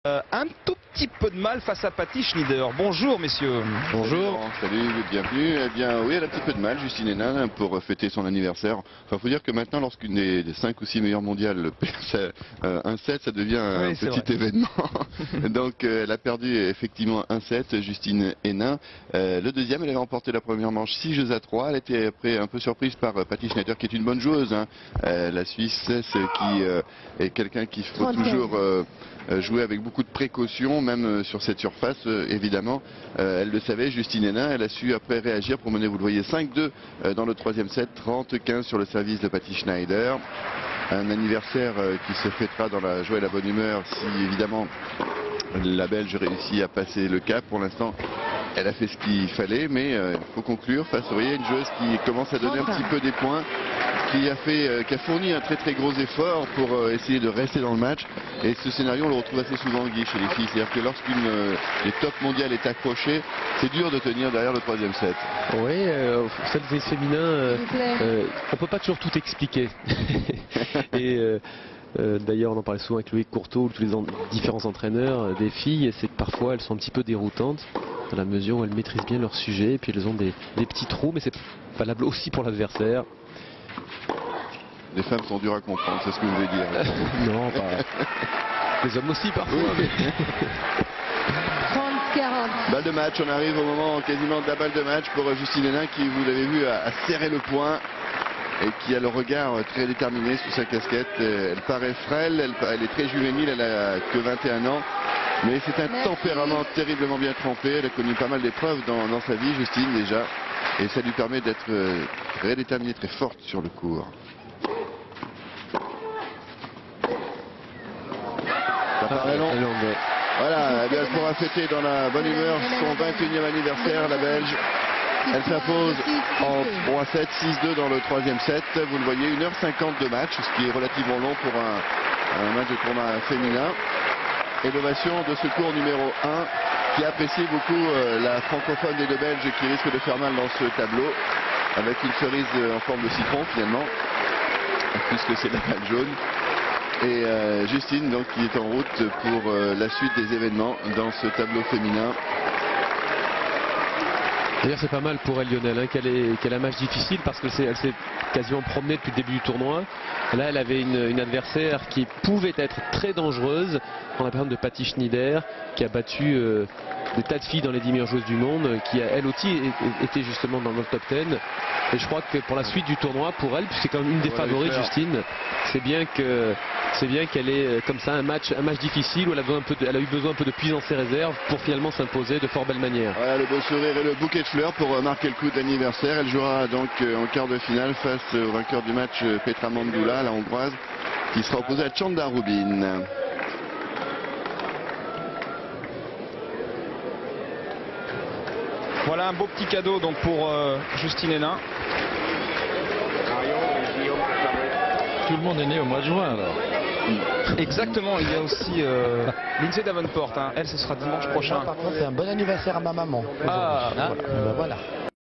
Un tout petit peu de mal face à Patty Schnyder. Bonjour messieurs. Bonjour. Salut, bienvenue. Eh bien oui, elle a un petit peu de mal, Justine Henin, pour fêter son anniversaire. Enfin, faut dire que maintenant, lorsqu'une des 5 ou 6 meilleures mondiales perd un set, ça devient un petit événement. Donc elle a perdu effectivement un set, Justine Henin. Le deuxième, elle avait remporté la première manche 6-3. Elle était après un peu surprise par Patty Schnyder, qui est une bonne joueuse. La Suisse, qui est quelqu'un qu'il faut toujours jouer avec beaucoup de précaution, même sur cette surface, évidemment. Elle le savait, Justine Henin, elle a su après réagir pour mener, vous le voyez, 5-2 dans le troisième set, 30-15 sur le service de Patty Schnyder. Un anniversaire qui se fêtera dans la joie et la bonne humeur si, évidemment, la Belge réussit à passer le cap. Pour l'instant, elle a fait ce qu'il fallait, mais il faut conclure face, vous voyez, une joueuse qui commence à donner un petit peu des points, qui a fourni un très gros effort pour essayer de rester dans le match. Et ce scénario, on le retrouve assez souvent, Guy, chez les filles. C'est-à-dire que lorsqu'une des top mondiales est accrochée, c'est dur de tenir derrière le troisième set. Oui, celles féminins, on peut pas toujours tout expliquer. Et d'ailleurs, on en parlait souvent avec Loïc Courteau, tous les différents entraîneurs des filles, c'est que parfois elles sont un petit peu déroutantes dans la mesure où elles maîtrisent bien leur sujet, et puis elles ont des petits trous, mais c'est valable aussi pour l'adversaire. Les femmes sont dures à comprendre, c'est ce que vous voulez dire. Non, pas. Les hommes aussi parfois. Oui. Mais... 30-40. Balle de match, on arrive au moment quasiment de la balle de match pour Justine Henin qui, vous l'avez vu, a serré le poing et qui a le regard très déterminé sous sa casquette. Elle paraît frêle, elle est très juvénile, elle a que 21 ans. Mais c'est un tempérament terriblement bien trempé. Elle a connu pas mal d'épreuves dans sa vie, Justine, déjà. Et ça lui permet d'être très déterminée, très forte sur le court. Ça paraît long. Voilà, elle pourra fêter dans la bonne humeur son 21e anniversaire, la Belge. Elle s'impose en 3-7, 6-2 dans le troisième set. Vous le voyez, 1h50 de match, ce qui est relativement long pour un match de tournoi féminin. Et l'ovation de ce cours numéro 1 qui apprécie beaucoup la francophone des deux Belges qui risque de faire mal dans ce tableau, avec une cerise en forme de citron finalement, puisque c'est la balle jaune. Et Justine donc qui est en route pour la suite des événements dans ce tableau féminin. D'ailleurs c'est pas mal pour elle, Lionel, qu'elle a un match difficile parce qu'elle s'est quasiment promenée depuis le début du tournoi. Là elle avait une adversaire qui pouvait être très dangereuse, en la personne de Patty Schnyder, qui a battu des tas de filles dans les 10 meilleures joueuses du monde, qui elle aussi était justement dans le top 10. Et je crois que pour la suite du tournoi, pour elle, c'est quand même une des favorites, Justine, c'est bien qu'elle ait comme ça un match difficile où elle a eu besoin un peu de puiser dans ses réserves pour finalement s'imposer de fort belle manière. Voilà le beau sourire et le bouquet de fleurs pour marquer le coup d'anniversaire. Elle jouera donc en quart de finale face au vainqueur du match, Petra Mandula, la hongroise, qui sera opposée à Chanda Rubin. Voilà un beau petit cadeau donc pour Justine Henin. Tout le monde est né au mois de juin alors. Exactement, il y a aussi Lindsay Davenport, elle ce sera dimanche prochain. Par contre c'est un bon anniversaire à ma maman. Ah, voilà.